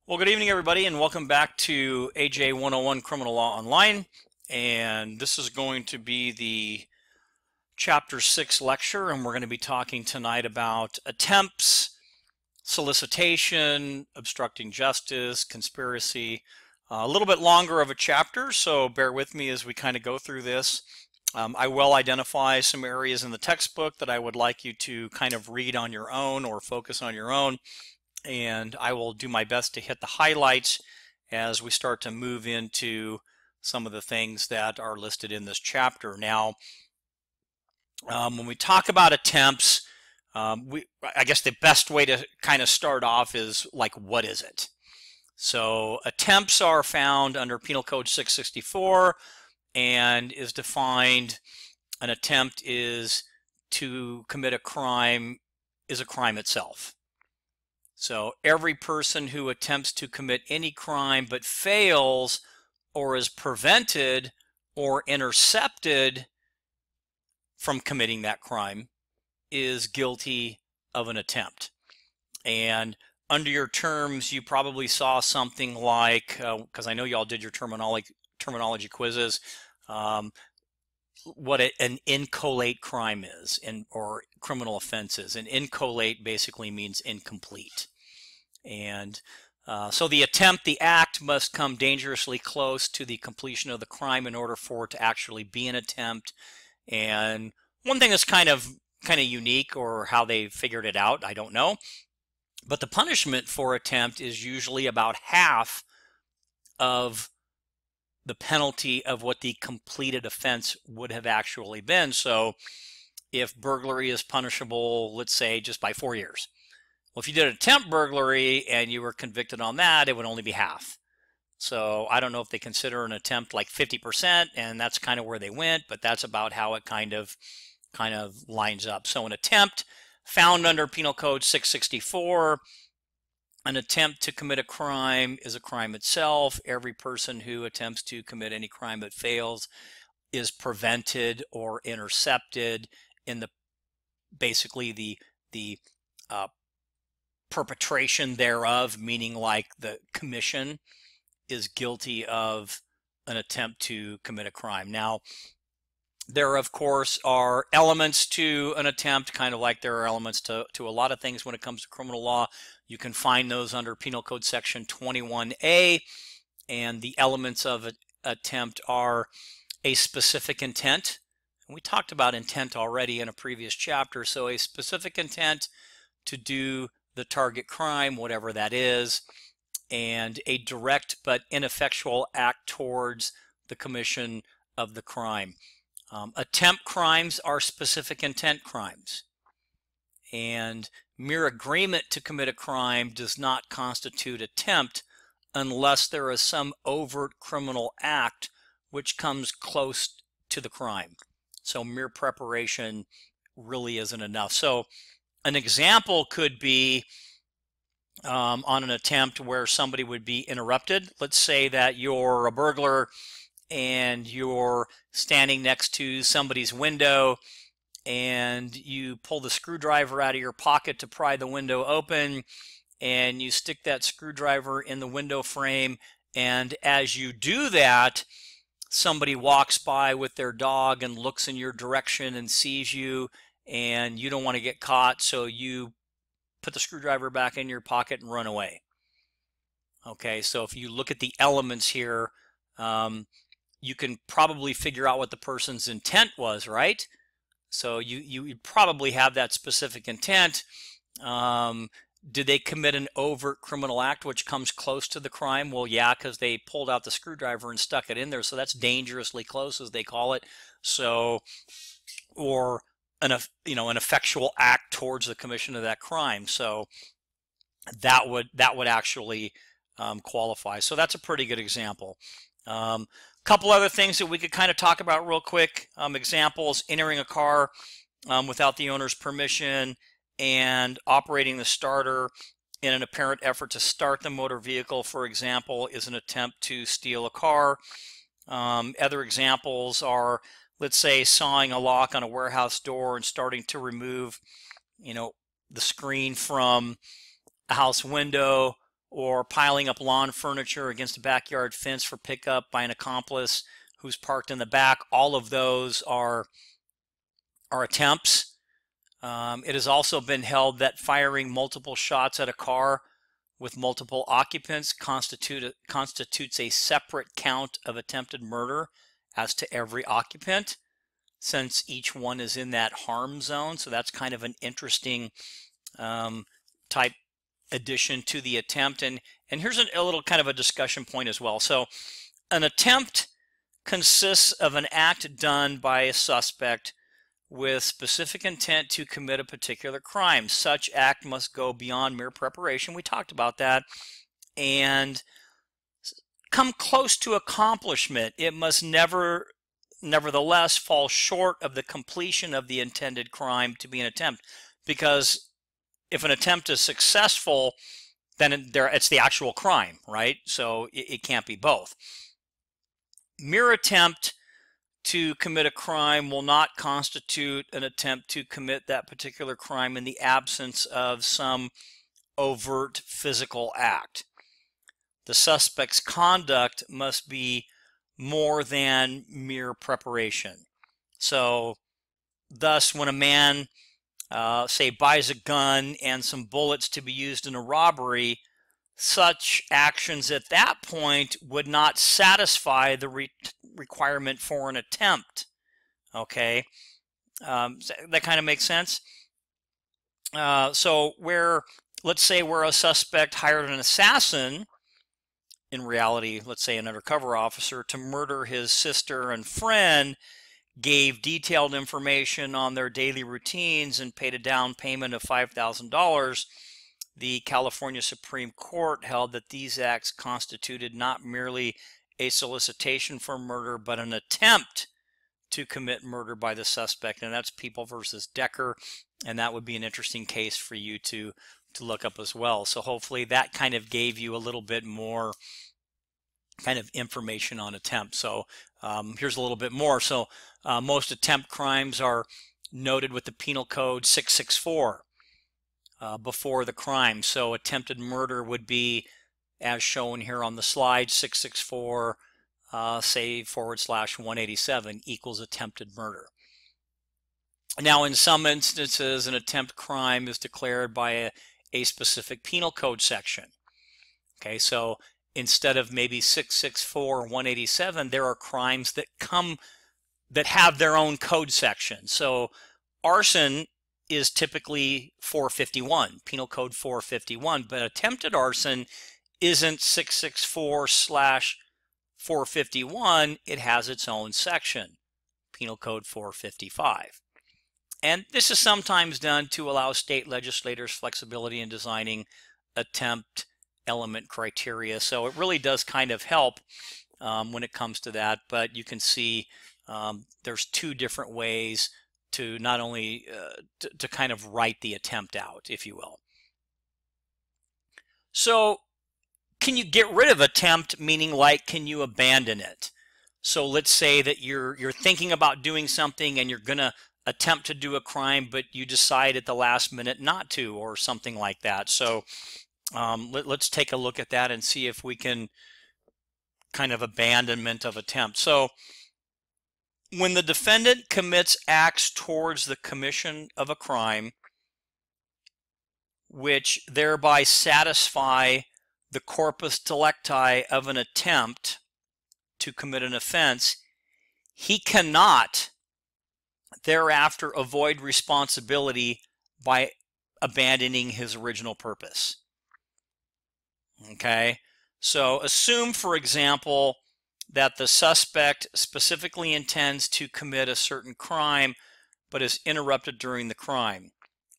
Well, good evening, everybody, and welcome back to AJ 101 Criminal Law Online. And this is going to be the Chapter 6 lecture, and we're going to be talking tonight about attempts, solicitation, obstructing justice, conspiracy. A little bit longer of a chapter, so bear with me as we kind of go through this. I will identify some areas in the textbook that I would like you to kind of read on your own or focus on your own. And I will do my best to hit the highlights as we start to move into some of the things that are listed in this chapter. Now, when we talk about attempts, I guess the best way to kind of start off is like, what is it? So attempts are found under Penal Code 664 and is defined, an attempt is to commit a crime is a crime itself. So every person who attempts to commit any crime but fails or is prevented or intercepted from committing that crime is guilty of an attempt. And under your terms, you probably saw something like, because I know y'all did your terminology quizzes, what an inchoate crime is, or criminal offenses. An inchoate basically means incomplete. And so the attempt, the act, must come dangerously close to the completion of the crime in order for it to actually be an attempt. And one thing that's kind of unique, or how they figured it out, I don't know, but the punishment for attempt is usually about half of the penalty of what the completed offense would have actually been. So if burglary is punishable, let's say, just by 4 years. Well, if you did attempt burglary and you were convicted on that, it would only be half. So I don't know if they consider an attempt like 50%, and that's kind of where they went, but that's about how it kind of lines up. So an attempt found under Penal Code 664, an attempt to commit a crime is a crime itself. Every person who attempts to commit any crime but fails is prevented or intercepted in basically the perpetration thereof, meaning like the commission, is guilty of an attempt to commit a crime. Now, there of course are elements to an attempt, kind of like there are elements to a lot of things when it comes to criminal law. You can find those under Penal Code Section 21A, and the elements of an attempt are a specific intent. And we talked about intent already in a previous chapter. So a specific intent to do the target crime, whatever that is, and a direct but ineffectual act towards the commission of the crime. Attempt crimes are specific intent crimes, and mere agreement to commit a crime does not constitute attempt unless there is some overt criminal act which comes close to the crime. So mere preparation really isn't enough. So an example could be on an attempt where somebody would be interrupted. Let's say that you're a burglar and you're standing next to somebody's window and you pull the screwdriver out of your pocket to pry the window open, and you stick that screwdriver in the window frame, and as you do that, somebody walks by with their dog and looks in your direction and sees you, and you don't want to get caught, so you put the screwdriver back in your pocket and run away. Okay, so if you look at the elements here, you can probably figure out what the person's intent was, right? So you probably have that specific intent. Did they commit an overt criminal act which comes close to the crime? Well, yeah, because they pulled out the screwdriver and stuck it in there. So that's dangerously close, as they call it. So, or an effectual act towards the commission of that crime. So that would actually qualify. So that's a pretty good example. Couple other things that we could kind of talk about real quick. Examples: entering a car without the owner's permission and operating the starter in an apparent effort to start the motor vehicle, for example, is an attempt to steal a car. Other examples are, let's say, sawing a lock on a warehouse door and starting to remove, the screen from a house window or piling up lawn furniture against a backyard fence for pickup by an accomplice who's parked in the back. All of those are attempts. It has also been held that firing multiple shots at a car with multiple occupants constitutes a separate count of attempted murder as to every occupant, since each one is in that harm zone. So that's kind of an interesting type addition to the attempt. And here's a little kind of a discussion point as well. So an attempt consists of an act done by a suspect with specific intent to commit a particular crime. Such act must go beyond mere preparation. We talked about that. And come close to accomplishment. It must nevertheless fall short of the completion of the intended crime to be an attempt. Because if an attempt is successful, then it's the actual crime, right? So it can't be both. Mere attempt to commit a crime will not constitute an attempt to commit that particular crime in the absence of some overt physical act. The suspect's conduct must be more than mere preparation. So, thus, when a man, say, buys a gun and some bullets to be used in a robbery, such actions at that point would not satisfy the requirement for an attempt. Okay, that kind of makes sense. So let's say where a suspect hired an assassin, in reality, let's say an undercover officer, to murder his sister and friend, gave detailed information on their daily routines and paid a down payment of $5,000, the California Supreme Court held that these acts constituted not merely a solicitation for murder, but an attempt to commit murder by the suspect. And that's People versus Decker. And that would be an interesting case for you to look up as well. So hopefully that kind of gave you a little bit more kind of information on attempt. So here's a little bit more. So most attempt crimes are noted with the Penal Code 664. Before the crime. So attempted murder would be, as shown here on the slide, 664, say /187 equals attempted murder. Now, in some instances, an attempt crime is declared by a specific penal code section. Okay, so instead of maybe 664/187, there are crimes that have their own code section. So arson is typically 451, Penal Code 451, but attempted arson isn't 664/451, it has its own section, Penal Code 455. And this is sometimes done to allow state legislators flexibility in designing attempt element criteria. So it really does kind of help when it comes to that, but you can see there's two different ways to not only to kind of write the attempt out, if you will. So can you get rid of attempt, meaning like can you abandon it? So let's say that you're thinking about doing something and you're going to attempt to do a crime, but you decide at the last minute not to, or something like that. So let's take a look at that and see if we can kind of abandonment of attempt. So when the defendant commits acts towards the commission of a crime, which thereby satisfy the corpus delicti of an attempt to commit an offense, he cannot thereafter avoid responsibility by abandoning his original purpose. Okay, so assume, for example, that the suspect specifically intends to commit a certain crime but is interrupted during the crime.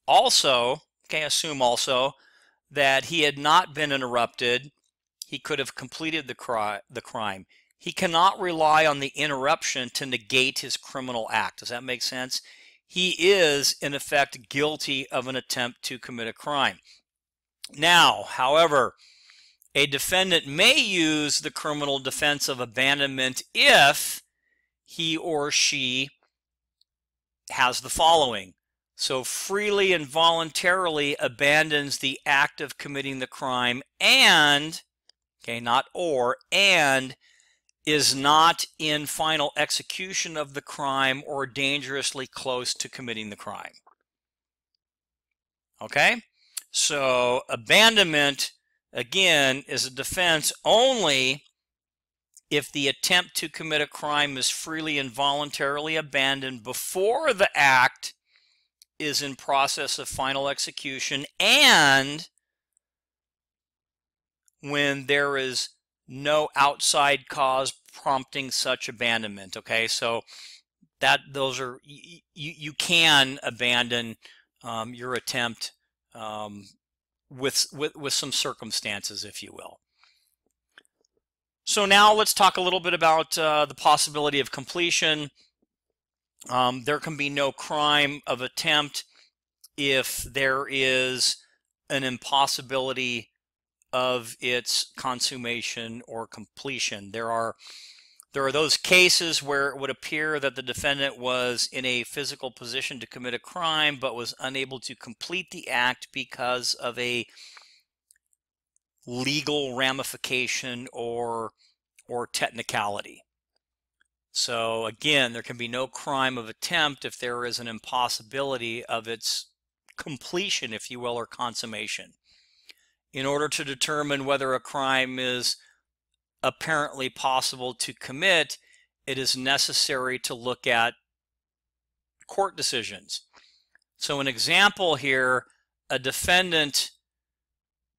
Also, assume also that he had not been interrupted, he could have completed the crime. He cannot rely on the interruption to negate his criminal act. Does that make sense? He is, in effect, guilty of an attempt to commit a crime. Now, however, a defendant may use the criminal defense of abandonment if he or she has the following. So freely and voluntarily abandons the act of committing the crime and, okay, not or, and is not in final execution of the crime or dangerously close to committing the crime. Okay? So abandonment, again, is a defense only if the attempt to commit a crime is freely and voluntarily abandoned before the act is in process of final execution and when there is no outside cause prompting such abandonment. Okay, so those are you can abandon your attempt with some circumstances, if you will. So now let's talk a little bit about the possibility of completion. There can be no crime of attempt if there is an impossibility of its consummation or completion. There are those cases where it would appear that the defendant was in a physical position to commit a crime but was unable to complete the act because of a legal ramification or technicality. So again, there can be no crime of attempt if there is an impossibility of its completion, if you will, or consummation. In order to determine whether a crime is apparently possible to commit, it is necessary to look at court decisions. So an example here, a defendant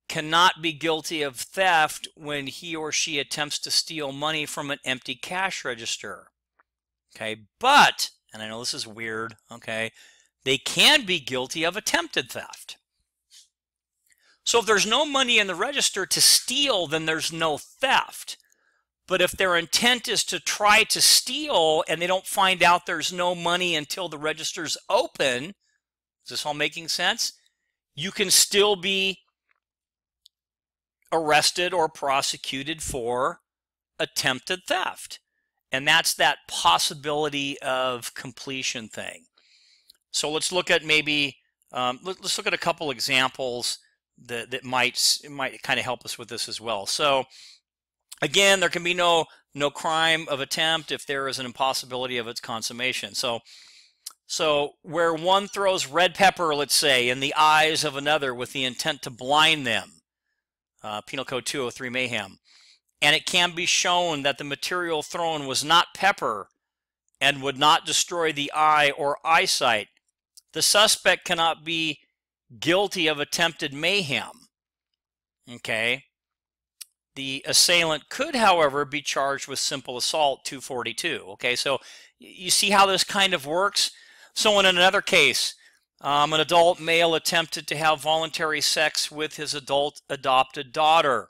cannot be guilty of theft when he or she attempts to steal money from an empty cash register. Okay, but, and I know this is weird, okay, they can be guilty of attempted theft. So if there's no money in the register to steal, then there's no theft. But if their intent is to try to steal and they don't find out there's no money until the register's open, is this all making sense? You can still be arrested or prosecuted for attempted theft. And that's that possibility of completion thing. So let's look at maybe, let's look at a couple examples that might kind of help us with this as well. So again, there can be no crime of attempt if there is an impossibility of its consummation. So where one throws red pepper, let's say, in the eyes of another with the intent to blind them, Penal Code 203 mayhem, and it can be shown that the material thrown was not pepper and would not destroy the eye or eyesight, the suspect cannot be guilty of attempted mayhem. Okay. The assailant could, however, be charged with simple assault 242. Okay, so you see how this kind of works? So in another case, an adult male attempted to have voluntary sex with his adult adopted daughter,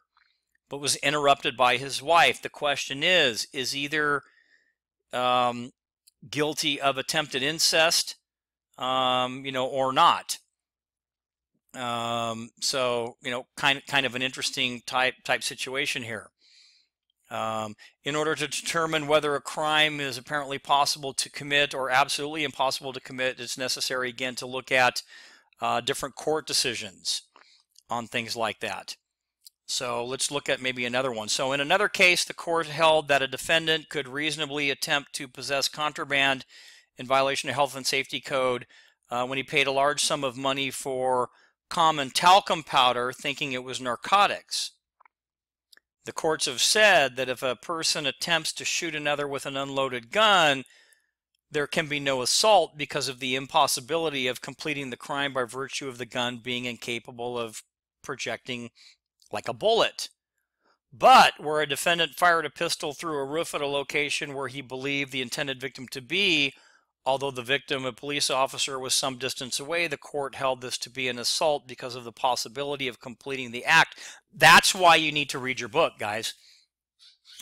but was interrupted by his wife. The question is either guilty of attempted incest, or not. So, kind of an interesting type situation here. In order to determine whether a crime is apparently possible to commit or absolutely impossible to commit, it's necessary again to look at different court decisions on things like that. So let's look at maybe another one. So in another case, the court held that a defendant could reasonably attempt to possess contraband in violation of Health and Safety Code when he paid a large sum of money for common talcum powder thinking it was narcotics. The courts have said that if a person attempts to shoot another with an unloaded gun, there can be no assault because of the impossibility of completing the crime by virtue of the gun being incapable of projecting like a bullet. But where a defendant fired a pistol through a roof at a location where he believed the intended victim to be, although the victim, a police officer, was some distance away, the court held this to be an assault because of the possibility of completing the act. That's why you need to read your book, guys.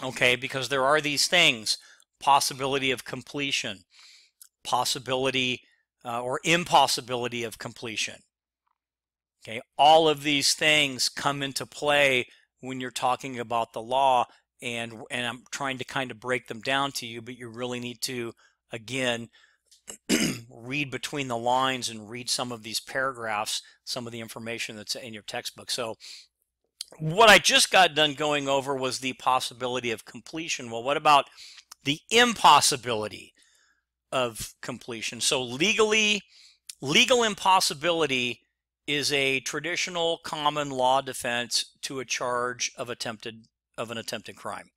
Okay, because there are these things: possibility of completion, possibility or impossibility of completion. Okay, all of these things come into play when you're talking about the law, and I'm trying to kind of break them down to you, but you really need to, again, read between the lines and read some of these paragraphs, some of the information that's in your textbook. So what I just got done going over was the possibility of completion. Well, what about the impossibility of completion? So legal impossibility is a traditional common law defense to a charge of an attempted crime.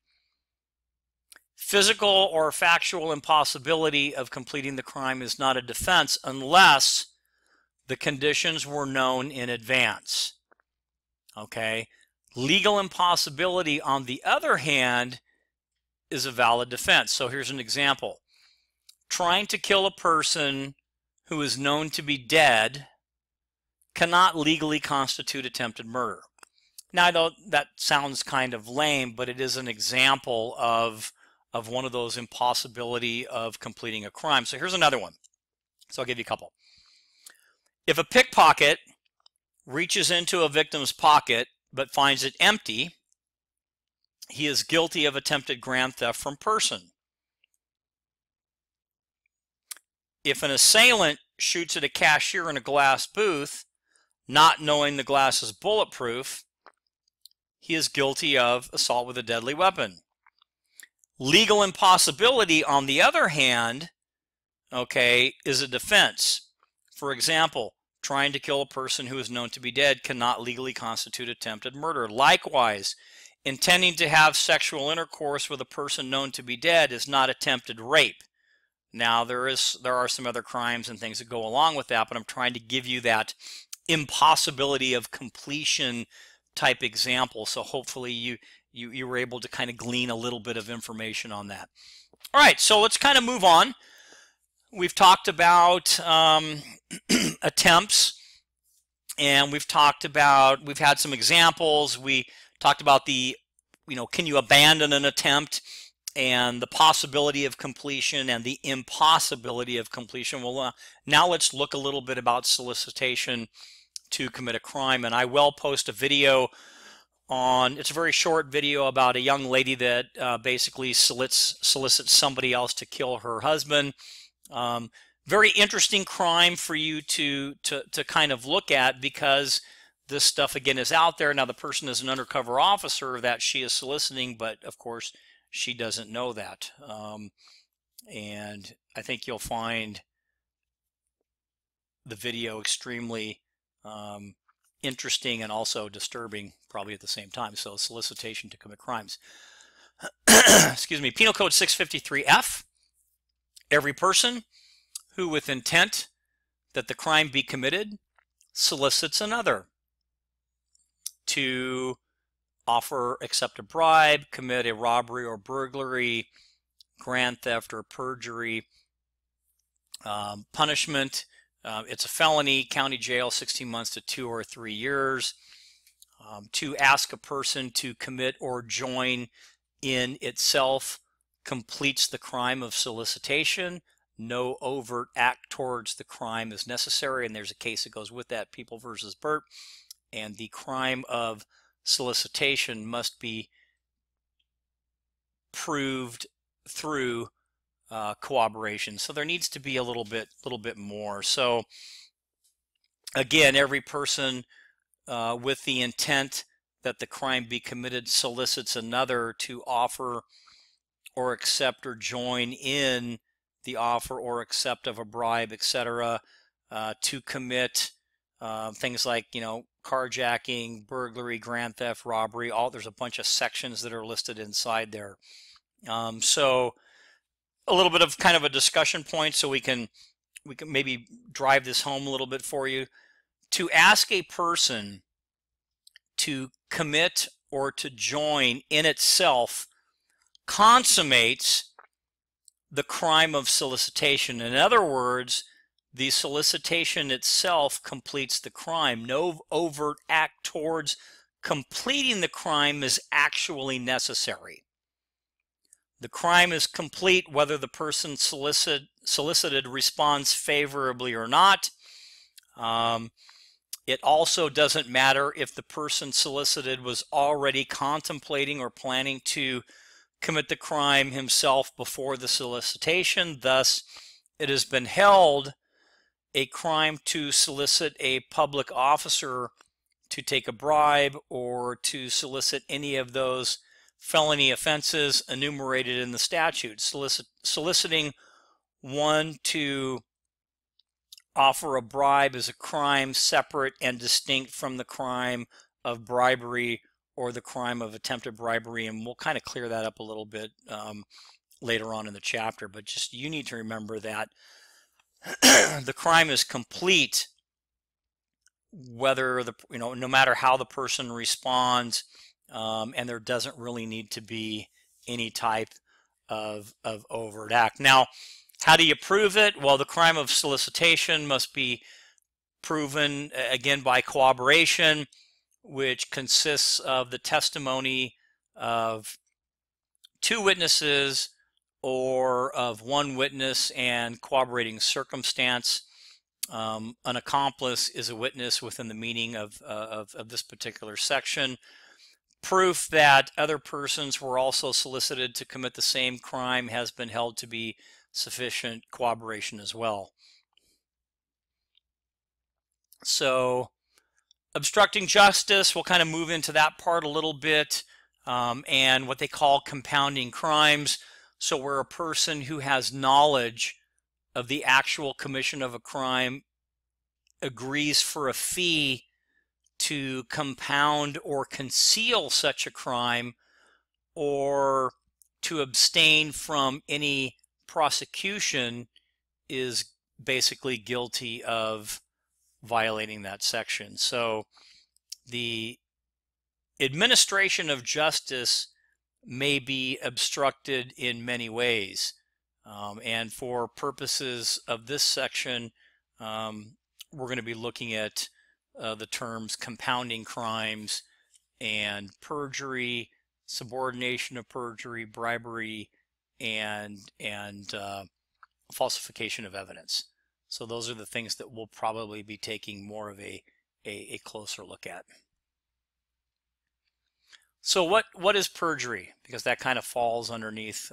Physical or factual impossibility of completing the crime is not a defense unless the conditions were known in advance. Okay? Legal impossibility, on the other hand, is a valid defense. So here's an example. Trying to kill a person who is known to be dead cannot legally constitute attempted murder. Now, I know that sounds kind of lame, but it is an example of one of those impossibility of completing a crime. So here's another one. So I'll give you a couple. If a pickpocket reaches into a victim's pocket but finds it empty, he is guilty of attempted grand theft from person. If an assailant shoots at a cashier in a glass booth, not knowing the glass is bulletproof, he is guilty of assault with a deadly weapon. Legal impossibility, on the other hand, okay, is a defense. For example, trying to kill a person who is known to be dead cannot legally constitute attempted murder. Likewise, intending to have sexual intercourse with a person known to be dead is not attempted rape. Now, there are some other crimes and things that go along with that, but I'm trying to give you that impossibility of completion type example. So hopefully you were able to kind of glean a little bit of information on that. All right, so let's kind of move on. We've talked about attempts, and we've had some examples. We talked about can you abandon an attempt, and the possibility of completion and the impossibility of completion. Well, now let's look a little bit about solicitation to commit a crime, and I will post a video it's a very short video about a young lady that basically solicits somebody else to kill her husband. Very interesting crime for you to kind of look at, because this stuff again is out there. Now, the person is an undercover officer that she is soliciting, but of course she doesn't know that. And I think you'll find the video extremely interesting and also disturbing, probably at the same time. So, solicitation to commit crimes. Excuse me. Penal Code 653F. Every person who, with intent that the crime be committed, solicits another to offer, accept a bribe, commit a robbery or burglary, grand theft or perjury, punishment. It's a felony, county jail 16 months to 2 or 3 years. To ask a person to commit or join in itself completes the crime of solicitation. No overt act towards the crime is necessary, and there's a case that goes with that, People versus Burt. And the crime of solicitation must be proved through cooperation. So there needs to be a little bit more. So again, every person with the intent that the crime be committed solicits another to offer or accept or join in the offer or accept of a bribe, etc., to commit things like, carjacking, burglary, grand theft, robbery. There's a bunch of sections that are listed inside there. So a little bit of kind of a discussion point, so we can maybe drive this home a little bit for you. To ask a person to commit or to join in itself consummates the crime of solicitation. In other words, the solicitation itself completes the crime. No overt act towards completing the crime is actually necessary. The crime is complete whether the person solicited responds favorably or not. It also doesn't matter if the person solicited was already contemplating or planning to commit the crime himself before the solicitation. Thus, it has been held a crime to solicit a public officer to take a bribe or to solicit any of those felony offenses enumerated in the statute. Soliciting one to offer a bribe is a crime separate and distinct from the crime of bribery or the crime of attempted bribery, and we'll kind of clear that up a little bit later on in the chapter. But just you need to remember that the crime is complete whether no matter how the person responds, and there doesn't really need to be any type of overt act. Now, how do you prove it? Well, the crime of solicitation must be proven again by corroboration, which consists of the testimony of two witnesses or of one witness and corroborating circumstance. An accomplice is a witness within the meaning of this particular section. Proof that other persons were also solicited to commit the same crime has been held to be sufficient corroboration as well. So obstructing justice, we'll kind of move into that part a little bit, and what they call compounding crimes. So where a person who has knowledge of the actual commission of a crime agrees for a fee to compound or conceal such a crime, or to abstain from any prosecution, is basically guilty of violating that section. So the administration of justice may be obstructed in many ways. And for purposes of this section, we're going to be looking at the terms compounding crimes and perjury, subordination of perjury, bribery, and falsification of evidence. So those are the things that we'll probably be taking more of a closer look at. So what is perjury? Because that kind of falls underneath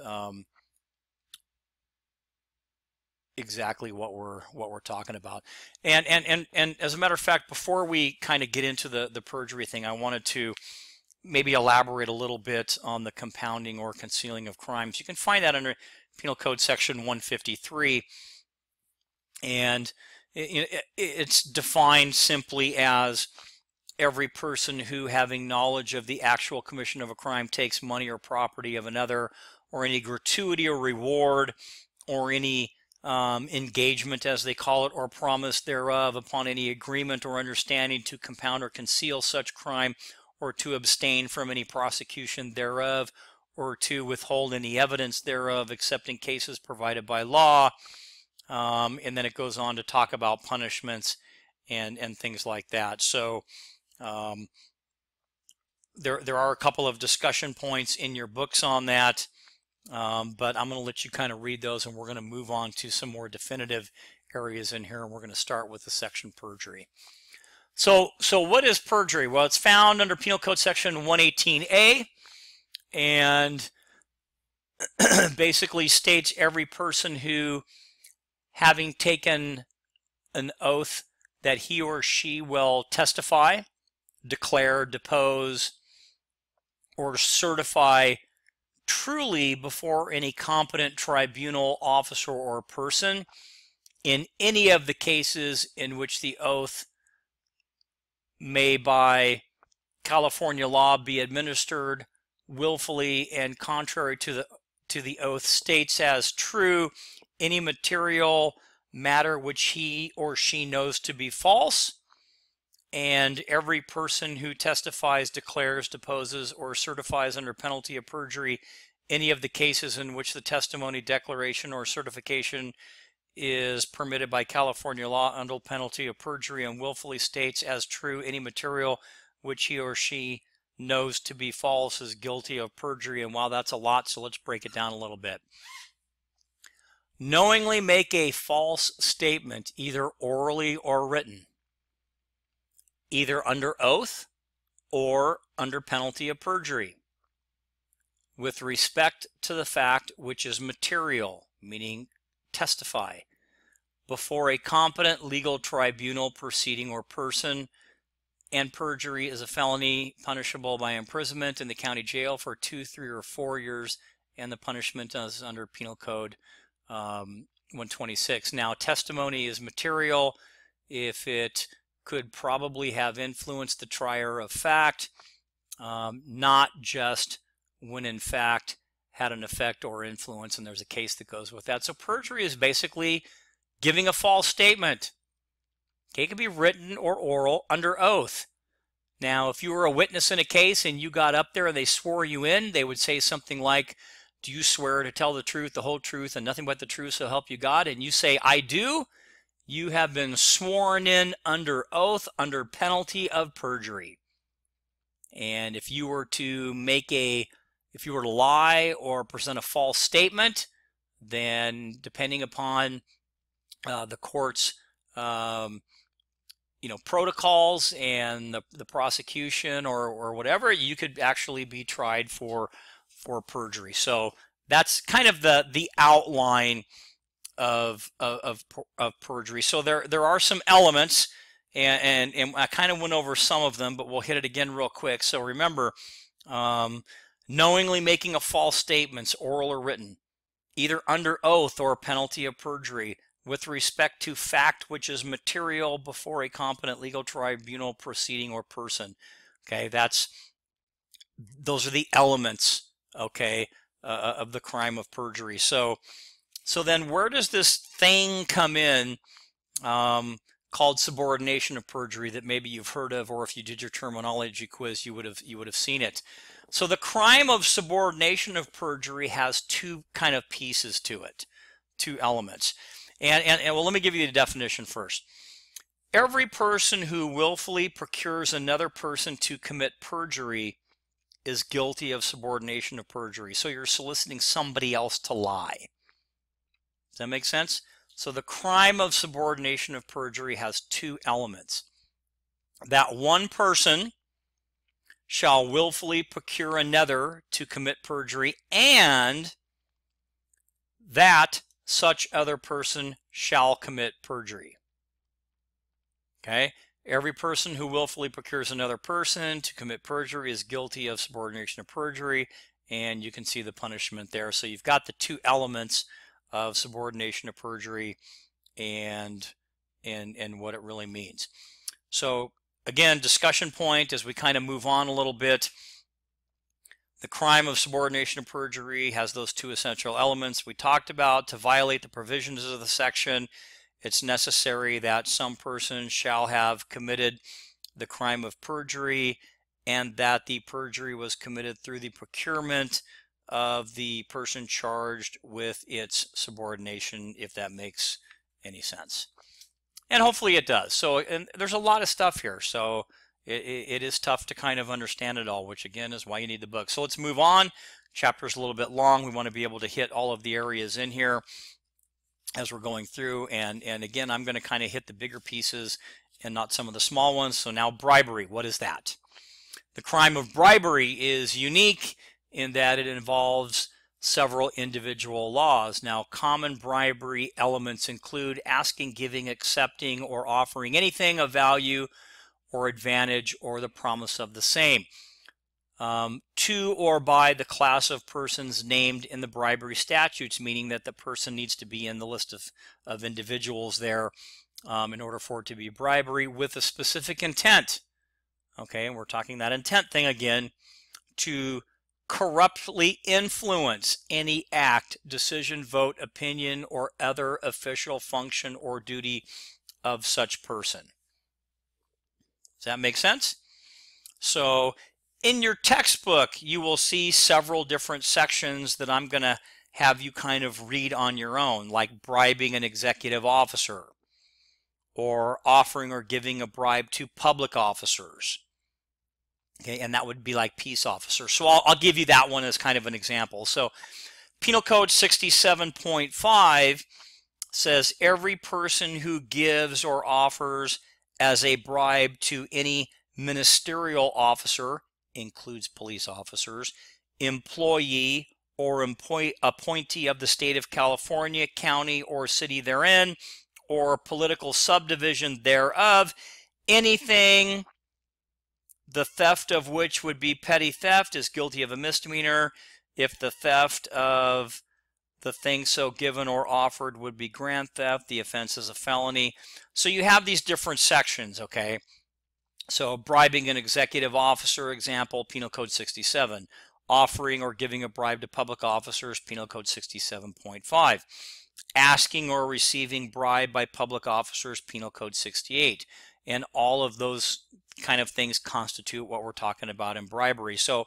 exactly what we're talking about. And as a matter of fact, before we kind of get into the perjury thing, I wanted to maybe elaborate a little bit on the compounding or concealing of crimes. You can find that under Penal Code Section 153, and it's defined simply as every person who, having knowledge of the actual commission of a crime, takes money or property of another, or any gratuity or reward, or any engagement, as they call it, or promise thereof, upon any agreement or understanding to compound or conceal such crime, or to abstain from any prosecution thereof, or to withhold any evidence thereof, except in cases provided by law. And then it goes on to talk about punishments and things like that. So there are a couple of discussion points in your books on that, but I'm going to let you kind of read those, and we're going to move on to some more definitive areas in here, and we're going to start with the section perjury. So what is perjury? Well, it's found under Penal Code Section 118A, and basically states every person who, having taken an oath that he or she will testify, declare, depose, or certify truly before any competent tribunal, officer, or person in any of the cases in which the oath may by California law be administered willfully and contrary to the oath, states as true any material matter which he or she knows to be false, and every person who testifies, declares, deposes, or certifies under penalty of perjury any of the cases in which the testimony, declaration, or certification is permitted by California law under penalty of perjury, and willfully states as true any material which he or she knows to be false, is guilty of perjury. And while that's a lot, so let's break it down a little bit. Knowingly make a false statement, either orally or written, either under oath or under penalty of perjury, with respect to the fact which is material, meaning testify, before a competent legal tribunal, proceeding, or person. And perjury is a felony punishable by imprisonment in the county jail for 2, 3, or 4 years, and the punishment is under Penal Code 126. Now, testimony is material if it could probably have influenced the trier of fact, not just when in fact had an effect or influence, and there's a case that goes with that. So perjury is basically giving a false statement. Okay, it can be written or oral under oath. Now, if you were a witness in a case and you got up there and they swore you in, they would say something like, "Do you swear to tell the truth, the whole truth, and nothing but the truth, so help you God?" And you say, "I do." You have been sworn in under oath under penalty of perjury. And if you were to lie or present a false statement, then depending upon the court's protocols and the prosecution or whatever, you could actually be tried for perjury. So that's kind of the outline of perjury. So there are some elements, and I kind of went over some of them, but we'll hit it again real quick. So remember, knowingly making a false statement, oral or written, either under oath or penalty of perjury, with respect to fact which is material before a competent legal tribunal, proceeding, or person. Okay, those are the elements, okay, of the crime of perjury. So then where does this thing come in called subordination of perjury that maybe you've heard of, or if you did your terminology quiz, you would have seen it. So the crime of subordination of perjury has two kind of pieces to it, two elements. And well, let me give you the definition first. Every person who willfully procures another person to commit perjury is guilty of subordination of perjury. So you're soliciting somebody else to lie. Does that make sense? So the crime of subordination of perjury has two elements. That one person shall willfully procure another to commit perjury, and that such other person shall commit perjury. Okay? Every person who willfully procures another person to commit perjury is guilty of subordination of perjury, and you can see the punishment there. So you've got the two elements of subordination of perjury and what it really means. So again, discussion point as we kind of move on a little bit. The crime of subordination of perjury has those two essential elements we talked about. To violate the provisions of the section, it's necessary that some person shall have committed the crime of perjury, and that the perjury was committed through the procurement of the person charged with its subordination, if that makes any sense. And hopefully it does. So, and there's a lot of stuff here. So it is tough to kind of understand it all, which again is why you need the book. So let's move on. Chapter's a little bit long. We want to be able to hit all of the areas in here as we're going through. And again, I'm going to kind of hit the bigger pieces and not some of the small ones. So now bribery, what is that? The crime of bribery is unique in that it involves several individual laws. Now, common bribery elements include asking, giving, accepting, or offering anything of value or advantage or the promise of the same, to or by the class of persons named in the bribery statutes, meaning that the person needs to be in the list of individuals there in order for it to be bribery, with a specific intent. Okay, and we're talking that intent thing again, to corruptly influence any act, decision, vote, opinion, or other official function or duty of such person. Does that make sense? So in your textbook, you will see several different sections that I'm going to have you kind of read on your own, like bribing an executive officer, or offering or giving a bribe to public officers. Okay, and that would be like peace officers. So I'll give you that one as kind of an example. So Penal Code 67.5 says every person who gives or offers as a bribe to any ministerial officer, includes police officers, employee or appointee of the state of California, county or city therein, or political subdivision thereof, anything the theft of which would be petty theft is guilty of a misdemeanor. If the theft of the thing so given or offered would be grand theft, the offense is a felony. So you have these different sections, okay? So bribing an executive officer, example, Penal Code 67. Offering or giving a bribe to public officers, Penal Code 67.5. Asking or receiving bribe by public officers, Penal Code 68. And all of those kind of things constitute what we're talking about in bribery. So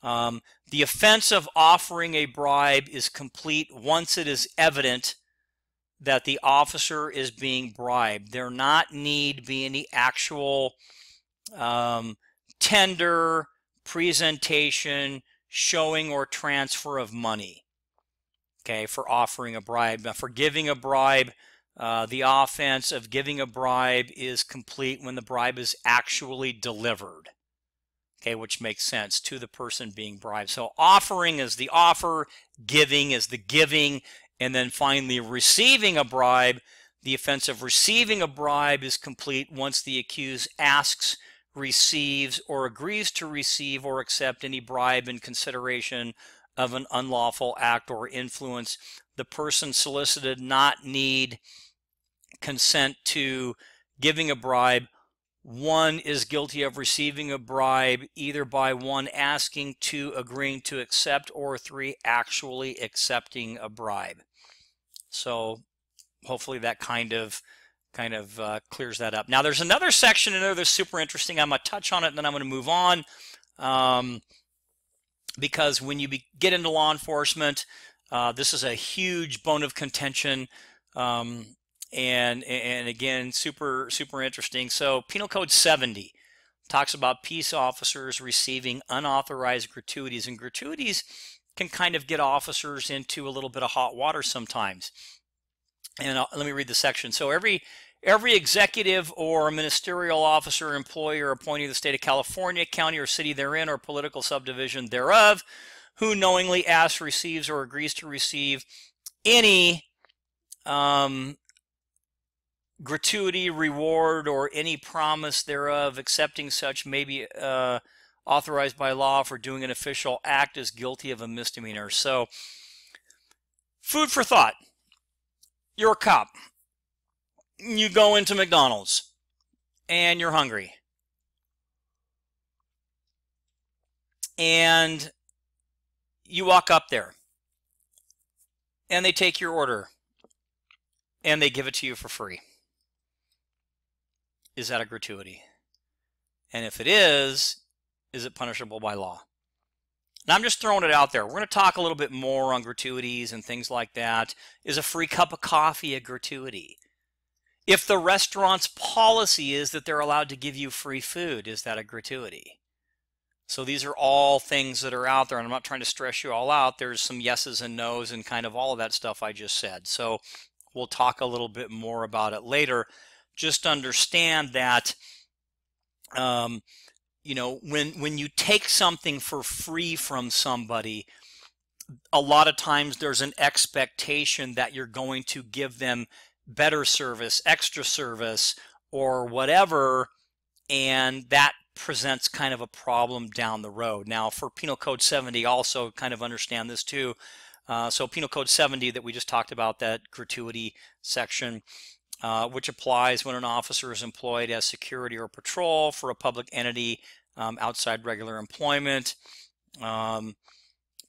the offense of offering a bribe is complete once it is evident that the officer is being bribed. There not need be any actual tender, presentation, showing, or transfer of money, okay, for offering a bribe. Now, for giving a bribe, the offense of giving a bribe is complete when the bribe is actually delivered, okay, which makes sense, to the person being bribed. So offering is the offer, giving is the giving, and then finally receiving a bribe. The offense of receiving a bribe is complete once the accused asks, receives, or agrees to receive or accept any bribe in consideration of an unlawful act or influence. The person solicited not need consent to giving a bribe. One is guilty of receiving a bribe either by 1, asking, 2, agreeing to accept, or 3, actually accepting a bribe. So hopefully that kind of clears that up. Now there's another section in there that's super interesting. I'm going to touch on it and then I'm going to move on, because when you get into law enforcement, this is a huge bone of contention, and again, super interesting. So Penal Code 70 talks about peace officers receiving unauthorized gratuities, and gratuities can kind of get officers into a little bit of hot water sometimes. And let me read the section. So every executive or ministerial officer, employee, or appointee of the state of California, county or city therein, or political subdivision thereof, who knowingly asks, receives, or agrees to receive any gratuity, reward, or any promise thereof, accepting such may be authorized by law for doing an official act, is guilty of a misdemeanor. So food for thought. You're a cop. You go into McDonald's and you're hungry. And you walk up there and they take your order and they give it to you for free. Is that a gratuity? And if it is it punishable by law? Now, I'm just throwing it out there. We're going to talk a little bit more on gratuities and things like that. Is a free cup of coffee a gratuity? If the restaurant's policy is that they're allowed to give you free food, is that a gratuity? So these are all things that are out there, and I'm not trying to stress you all out. There's some yeses and nos and kind of all of that stuff I just said. So we'll talk a little bit more about it later. Just understand that you know, when you take something for free from somebody, a lot of times there's an expectation that you're going to give them better service, extra service, or whatever, and that presents kind of a problem down the road. Now, for Penal Code 70, also kind of understand this too. So Penal Code 70 that we just talked about, that gratuity section, which applies when an officer is employed as security or patrol for a public entity outside regular employment,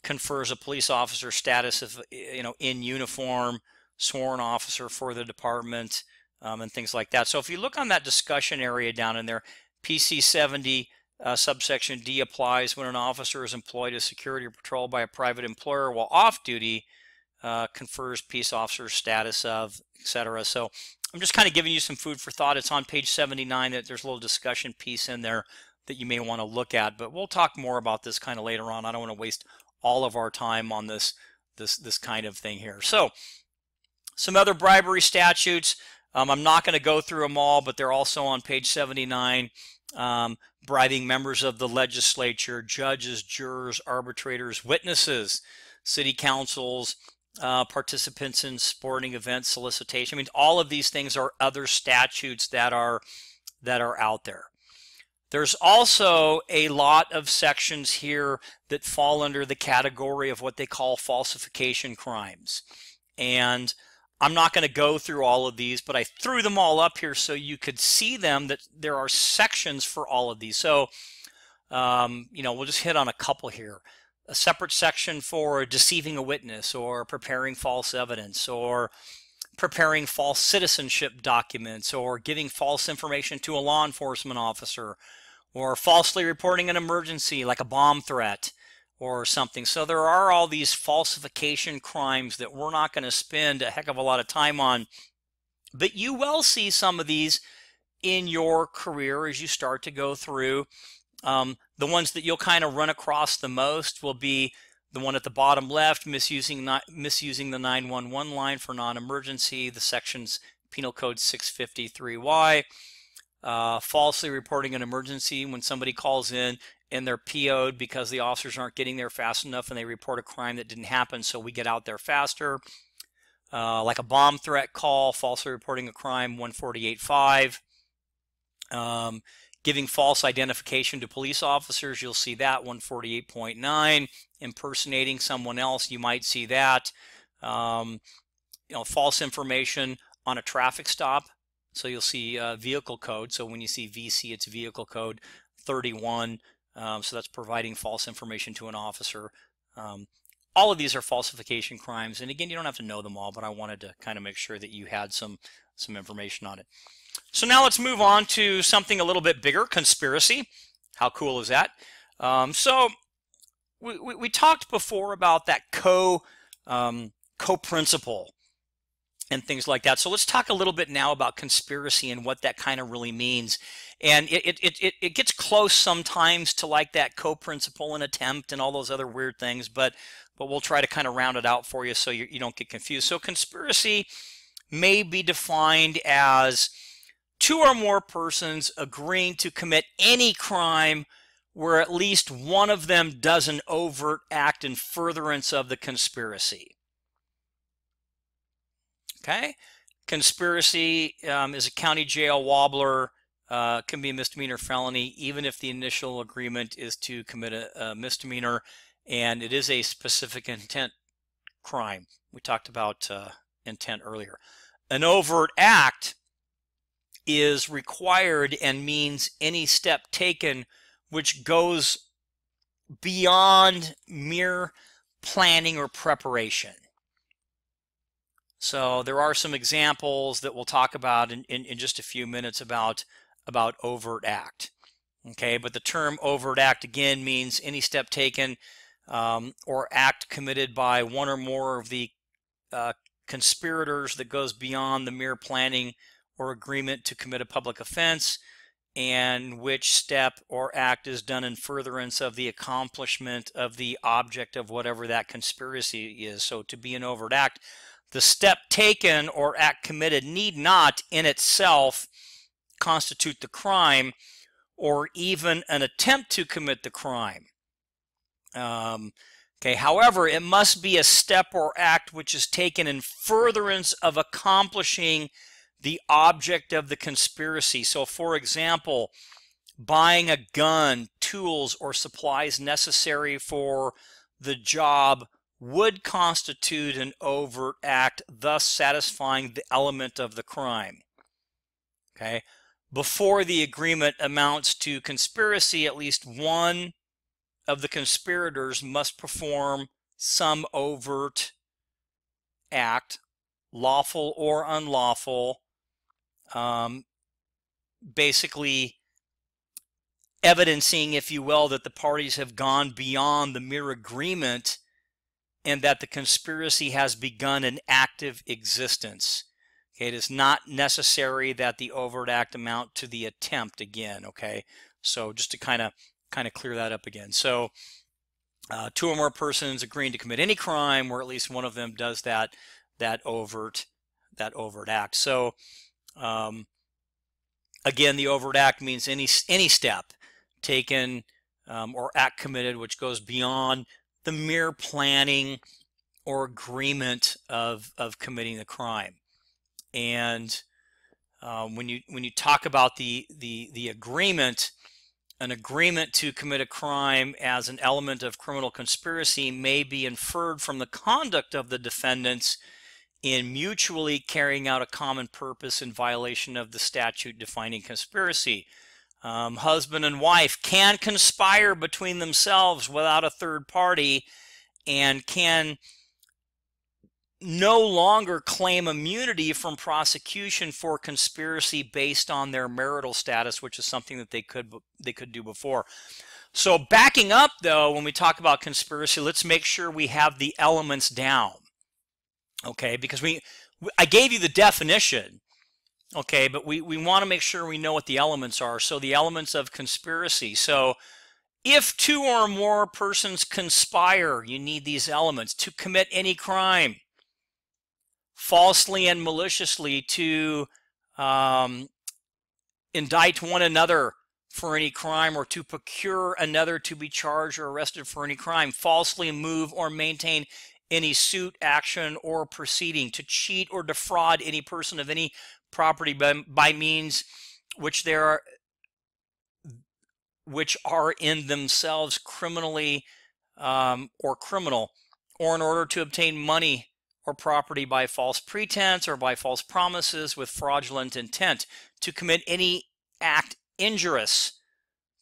confers a police officer status of, you know, in uniform, sworn officer for the department, and things like that. So if you look on that discussion area down in there, PC 70 subsection D applies when an officer is employed as security or patrol by a private employer while off duty, confers peace officer status of, etc. So I'm just kind of giving you some food for thought. It's on page 79. That there's a little discussion piece in there that you may want to look at, but we'll talk more about this kind of later on. I don't want to waste all of our time on this kind of thing here. So some other bribery statutes. I'm not going to go through them all, but they're also on page 79. Bribing members of the legislature, judges, jurors, arbitrators, witnesses, city councils, participants in sporting events, solicitation. I mean, all of these things are other statutes that are out there. There's also a lot of sections here that fall under the category of what they call falsification crimes. And I'm not going to go through all of these, but I threw them all up here so you could see them, that there are sections for all of these. So, we'll just hit on a couple here. A separate section for deceiving a witness, or preparing false evidence, or preparing false citizenship documents, or giving false information to a law enforcement officer, or falsely reporting an emergency like a bomb threat or something. So there are all these falsification crimes that we're not going to spend a heck of a lot of time on, but you will see some of these in your career as you start to go through. The ones that you'll kind of run across the most will be the one at the bottom left, misusing the 911 line for non-emergency, the sections Penal Code 653Y, falsely reporting an emergency when somebody calls in and they're PO'd because the officers aren't getting there fast enough and they report a crime that didn't happen, so we get out there faster. Like a bomb threat call, falsely reporting a crime, 148.5. Giving false identification to police officers, you'll see that, 148.9. Impersonating someone else, you might see that. False information on a traffic stop, so you'll see vehicle code. So when you see VC, it's vehicle code 31. So that's providing false information to an officer. All of these are falsification crimes, and again, you don't have to know them all, but I wanted to kind of make sure that you had some information on it. So now let's move on to something a little bit bigger, conspiracy. How cool is that? So we talked before about that co-principle and things like that. So let's talk a little bit now about conspiracy and what that kind of really means. And it gets close sometimes to like that co-principle and attempt and all those other weird things, but we'll try to kind of round it out for you so you don't get confused. So conspiracy may be defined as two or more persons agreeing to commit any crime where at least one of them does an overt act in furtherance of the conspiracy. Okay? Conspiracy is a county jail wobbler, can be a misdemeanor felony, even if the initial agreement is to commit a misdemeanor, and it is a specific intent crime. We talked about intent earlier. An overt act is required and means any step taken which goes beyond mere planning or preparation. So there are some examples that we'll talk about in just a few minutes about overt act. Okay, but the term overt act again means any step taken or act committed by one or more of the conspirators that goes beyond the mere planning or agreement to commit a public offense, and which step or act is done in furtherance of the accomplishment of the object of whatever that conspiracy is. So to be an overt act, the step taken or act committed need not in itself constitute the crime or even an attempt to commit the crime. Okay, however, it must be a step or act which is taken in furtherance of accomplishing the object of the conspiracy. So, for example, buying a gun, tools, or supplies necessary for the job would constitute an overt act, thus satisfying the element of the crime. Okay, before the agreement amounts to conspiracy, at least one of the conspirators must perform some overt act, lawful or unlawful, basically evidencing, if you will, that the parties have gone beyond the mere agreement and that the conspiracy has begun an active existence. Okay, it is not necessary that the overt act amount to the attempt again. Okay, so just to kind of clear that up again. So two or more persons agreeing to commit any crime where at least one of them does that overt act. So again, the overt act means any step taken or act committed which goes beyond the mere planning or agreement of committing the crime. And when you talk about the agreement, an agreement to commit a crime as an element of criminal conspiracy may be inferred from the conduct of the defendants in mutually carrying out a common purpose in violation of the statute defining conspiracy. Husband and wife can conspire between themselves without a third party and can no longer claim immunity from prosecution for conspiracy based on their marital status, which is something that they could do before. So backing up, though, when we talk about conspiracy, let's make sure we have the elements down, okay? Because I gave you the definition, okay, but we want to make sure we know what the elements are. So the elements of conspiracy. So if two or more persons conspire, you need these elements to commit any crime, falsely and maliciously to indict one another for any crime, or to procure another to be charged or arrested for any crime, falsely move or maintain any suit, action, or proceeding, to cheat or defraud any person of any property by means which are in themselves criminally or criminal, or in order to obtain money or property by false pretense or by false promises with fraudulent intent, to commit any act injurious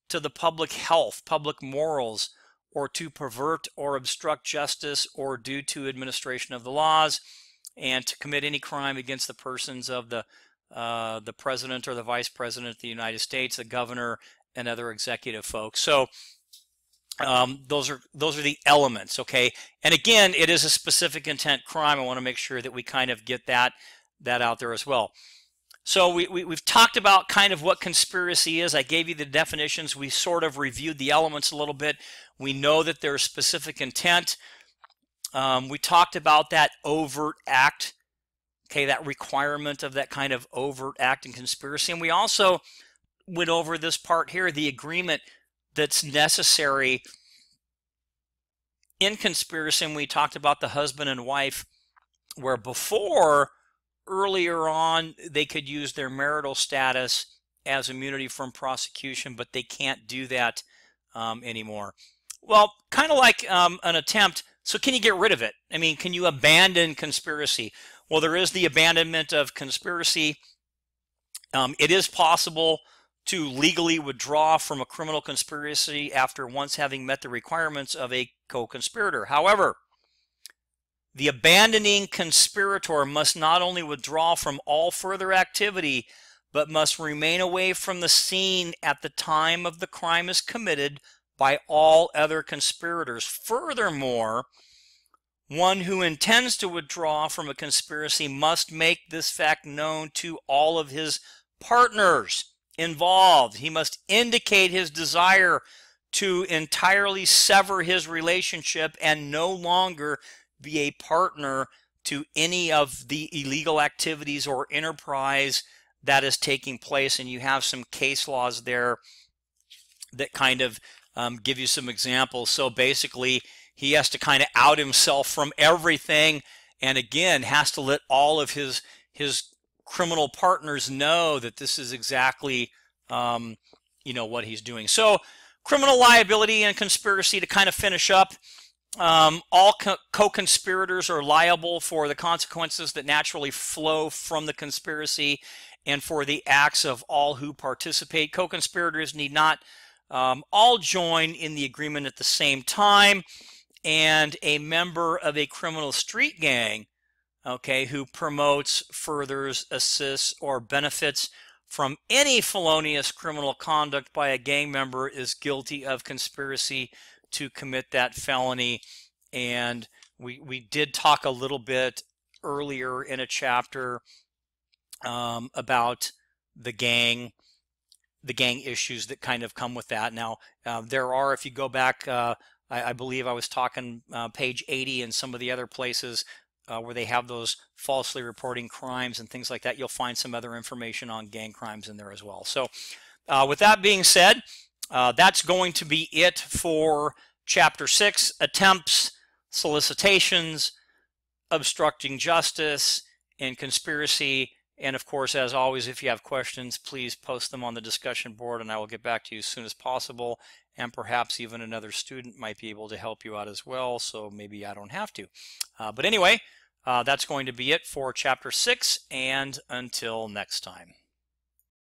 to the public health, public morals, or to pervert or obstruct justice or due to administration of the laws, and to commit any crime against the persons of the president or the vice president of the United States, the governor, and other executive folks. So those are the elements, okay? And again, it is a specific intent crime. I want to make sure that we kind of get that out there as well. So we've talked about kind of what conspiracy is. I gave you the definitions. We sort of reviewed the elements a little bit. We know that there's specific intent. We talked about that overt act, okay, that requirement of that kind of overt act in conspiracy. And we also went over this part here, the agreement that's necessary in conspiracy. And we talked about the husband and wife, where before, earlier on, they could use their marital status as immunity from prosecution, but they can't do that anymore. Well, kind of like an attempt. So can you get rid of it? I mean, can you abandon conspiracy? Well, there is the abandonment of conspiracy. It is possible to legally withdraw from a criminal conspiracy after once having met the requirements of a co-conspirator. However, the abandoning conspirator must not only withdraw from all further activity, but must remain away from the scene at the time of the crime is committed by all other conspirators. Furthermore, one who intends to withdraw from a conspiracy must make this fact known to all of his partners involved. He must indicate his desire to entirely sever his relationship and no longer be a partner to any of the illegal activities or enterprise that is taking place. And you have some case laws there that kind of give you some examples. So basically, he has to kind of out himself from everything, and again, has to let all of his criminal partners know that this is exactly what he's doing. So criminal liability and conspiracy, to kind of finish up, all co-conspirators are liable for the consequences that naturally flow from the conspiracy and for the acts of all who participate. Co-conspirators need not all join in the agreement at the same time, and a member of a criminal street gang, okay, who promotes, furthers, assists, or benefits from any felonious criminal conduct by a gang member is guilty of conspiracy to commit that felony. And we did talk a little bit earlier in a chapter about the gang issues that kind of come with that. Now, there are, if you go back, I believe I was talking page 80 and some of the other places where they have those falsely reporting crimes and things like that, you'll find some other information on gang crimes in there as well. So with that being said, that's going to be it for Chapter 6, Attempts, Solicitations, obstructing justice and conspiracy. And of course, as always, if you have questions, please post them on the discussion board and I will get back to you as soon as possible. And perhaps even another student might be able to help you out as well, so maybe I don't have to. But anyway, that's going to be it for Chapter 6, and until next time.